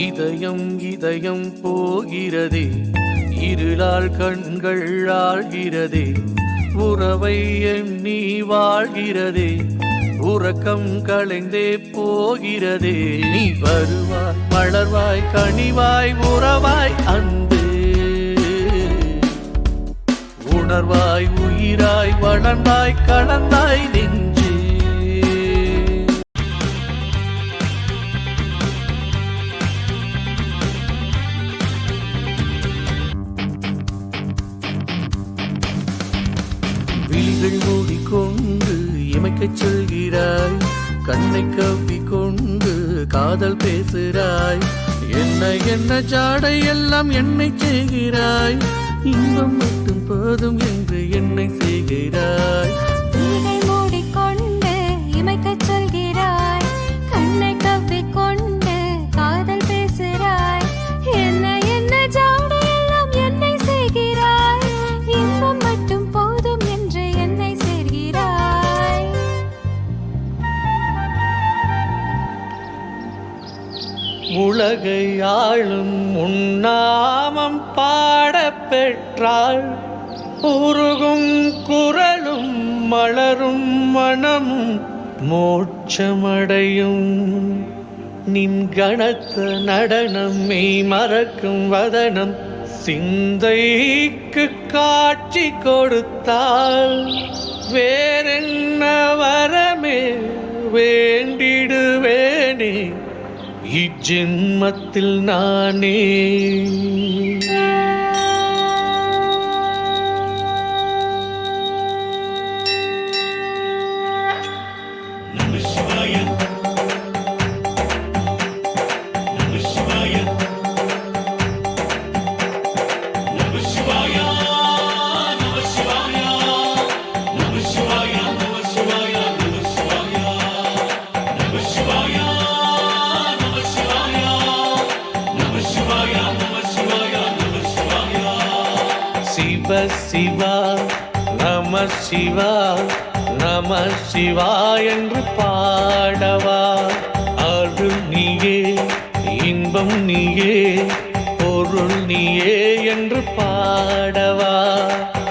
இதயம் இதயம் போகிறதே, இருளால் கண்கள் ஆழ்கிறதே, உறவை எண்ணி வாழ்கிறதே, உறக்கம் களைந்தே போகிறதே. நீ வருவாய் மலர்வாய் கனிவாய் உறவாய் அன்பே, உணர்வாய் உயிராய் வளர்ந்தாய் கலந்தாய் நெஞ்சே. விழிகள் மூடிக்கொண்டு இமைக்கச் சொல்கிறாய், கண்ணை கவ்விக்கொண்டு காதல் பேசுகிறாய். என்ன என்ன ஜாடை எல்லாம் என்னை செய்கிறாய், இன்பம் மட்டும் போதும் என்று என்னை செய்கிறாய். விழிகள் மூடிக்கொண்டு இமைக்கச் சொல்கிறாய், கண்ணை கவ்விக்கொண்டு காதல் பேசுகிறாய். என்ன என்ன ஜாடை எல்லாம் என்னை செய்கிறாய், இன்பம் மட்டும் போதும் என்று என்னை செய்கிறாய். உலகை ஆளும் உன்னாமம் பாட பெற்றாள், உருகும் குரலும் மலரும் மனமும் மோட்சமடையும். நின் கணத்த நடனம் மெய் மறக்கும் வதனம் சிந்தைக்கு காட்சி கொடுத்தாள். வேறென்ன வரமே வேண்டிடுவேனே இஜென்மத்தில் நானே. சிவ சிவா நம சிவா நம சிவா என்று பாடவா. அருள் நீயே இன்பம் நீயே பொருள் நீயே என்று பாடவா.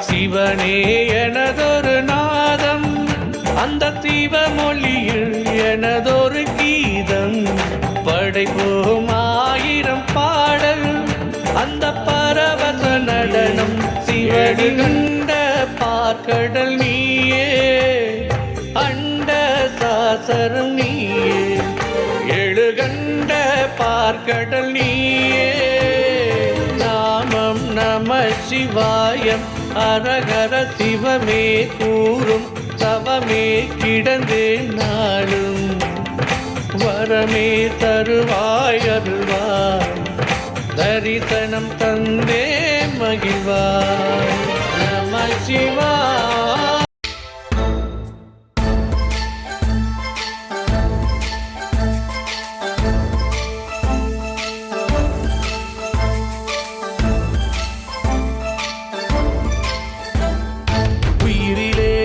சிவனே எனதொரு நாதம், அந்த தீவ மொழியில் எனதொரு கீதம். படைப்போம் ஆயிரம் பாடல், அந்த பரவச நடனம். சிவடி கண்ட பார்க்கடல் நீயே, அண்ட சாசரம் நீயே, எழுகண்ட பார்க்கடல் நீயே. நாமம் நம சிவாயம் அரகர சிவமே கூறும் தவமே கிடந்தே நாளும். வரமே தருவாய் அருள்வாய், தரிசனம் தந்தே மகிழ்வாய். நம சிவாய. உயிரிலே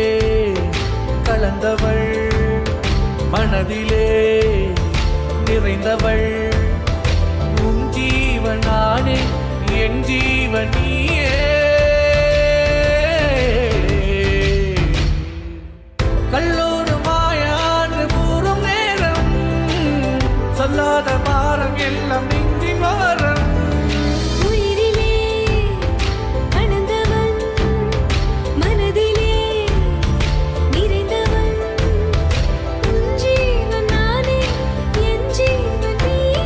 கலந்தவள், மனதிலே நிறைந்தவள், உன் ஜீவன் நானே என் ஜீவன் நீயே. கல்லூரு மாயான்று கூறும் நேரம், சொல்லாத பாரம் எல்லாம் நெஞ்சி மாறம். உயிரிலே அணந்தவன், மனதிலே நிறைந்தவன், உன் ஜீவன் நானே என் ஜீவன் நீயே.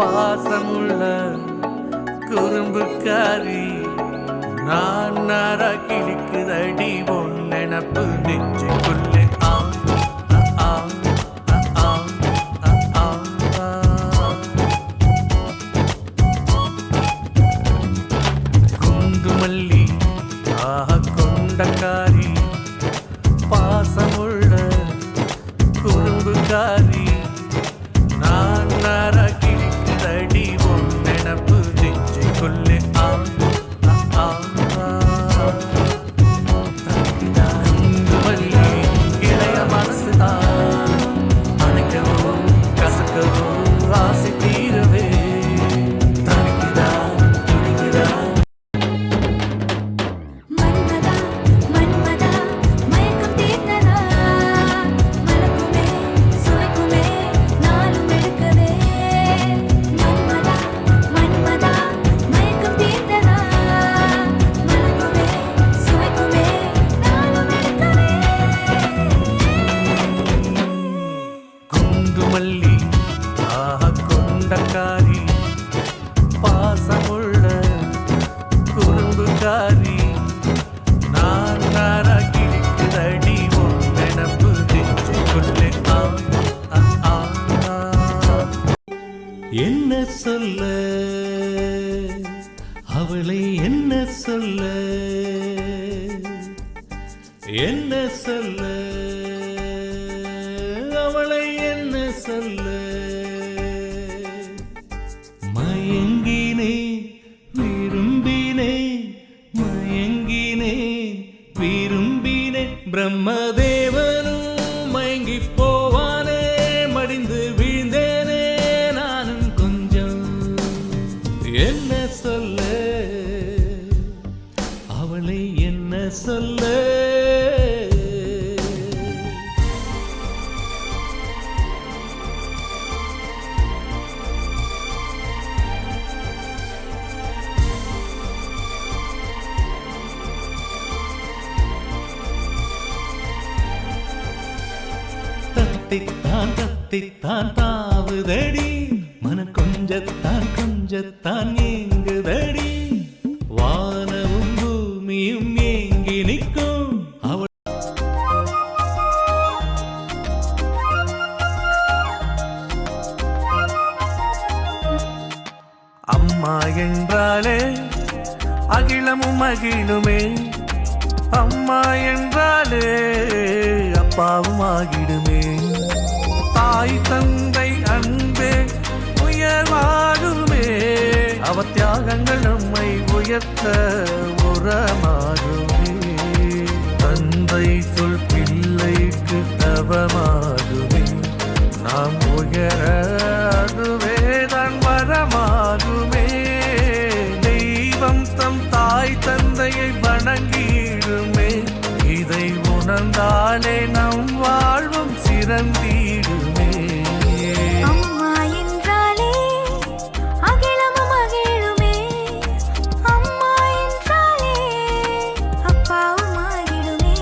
பாசமுள்ள குறும்புக்காரி நான் நாரா கிழிக்குதடி உன் நினப்பு நெஞ்சுக்குள்ளே ஆ ஆ ஆ ஆ ஆ. குண்டுமல்லி கொண்டக்காரி பாசமுள்ள குறும்புக்காரி நான் நாரா கிழிக்குதடி உன் நினப்பு நெஞ்சுக்குள்ளே ஆ ஆ ஆ. குண்டுமல்லி இளைய மனசுதான் அணைக்கவும் கசக்கவும் ஆசை தீரவே தனிக்குதா துடிக்குதா. மன்மதா மன்மதா மயக்கம் தீர்ந்ததா மலக்குமே சுவைக்குமே நாளும் எடுக்கவே மன்மதா மன்மதா மயக்கம் தீர்ந்ததா மலக்குமே சுவைக்குமே நாளும் எடுக்கவே. குண்டுமல்லி கொண்டக்காரி பாசமுள்ள குறும்புக்காரி நான் நாரா கிழிக்குதடி உன் நினப்பு நெஞ்சுக்குள்ளே ஆ ஆ ஆ. என்ன சொல்ல அவளை என்ன சொல்ல என்ன சொல்ல அவளை என்ன சொல்ல மயங்கினே விரும்பினே மயங்கினே விரும்பினே பிரம்மதேவனும் மயங்கி போவானே மடிந்து வீழ்ந்தேனே நானும் கொஞ்சம் என்ன சொல்ல அவளை என்ன சொல்ல. தத்தித்தான் தாவுதடி மனம் கொஞ்சத்தான் ஏங்குதடி வானமும் பூமியும் ஏங்கி நிற்கும் அவள். அம்மா என்றாலே அகிலமும் அகிலுமே அம்மா என்றாலே அப்பாவும் ஆகிடுமே தாய் தந்தை அன்பே உயர்வாகுமே அவ தியாகங்கள் நம்மை உயர்த்த உரமாகுமே தந்தை சொல் பிள்ளைக்கு தவமாகுமே நாம் உயர அதுவே தான் வரமாகுமே தெய்வம் தம் தாய் தந்தையை வணங்கிடுமே இதை உணர்ந்தாலே நம் வாழ்வும் சிறந்திடுமே. அம்மா என்றாலே அகிலமும் அகிலுமே அம்மா என்றாலே அப்பாவும் ஆகிடுமே.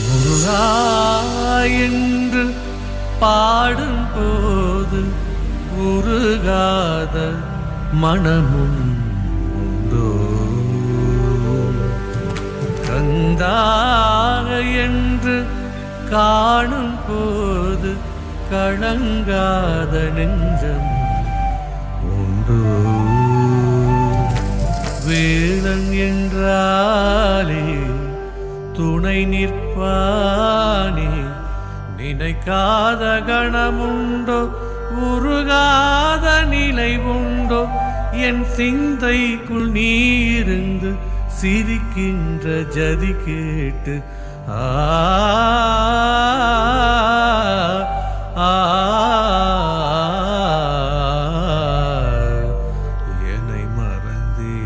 முருகா என்று பாடும் போது உருகாத மனமும் உண்டோ கந்தாக என்று காணும் போது கலங்காத நெஞ்சம் உண்டோ வேலன் என்றாலே துணை நிற்பானே நினைக்காத கணமுண்டோ உருகாத நிலை உண்டோ என் சிந்தைக்குள் நீருந்து சிரிக்கின்ற ஜதி கேட்டு ஆ ஆ என்னை மறந்தே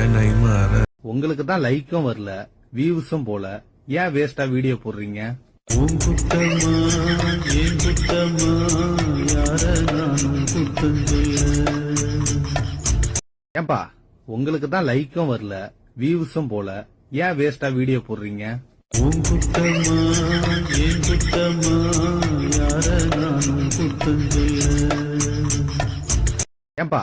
என்னை மற உங்களுக்கு தான் லைக்கும் வரல, வியூஸும் போல, ஏன் வேஸ்டா வீடியோ போடுறீங்க? உன் குத்தமா என் குத்தமா யார நானும் குத்தம் சொல்ல. ஏன்பா உங்களுக்கு தான் லைக்கும் வரல, வியூஸும் போல, ஏன் வேஸ்டா வீடியோ போடுறீங்க? உன் குத்தமா என் குத்தமா யார நானும் குத்தம் சொல்ல. ஏன்பா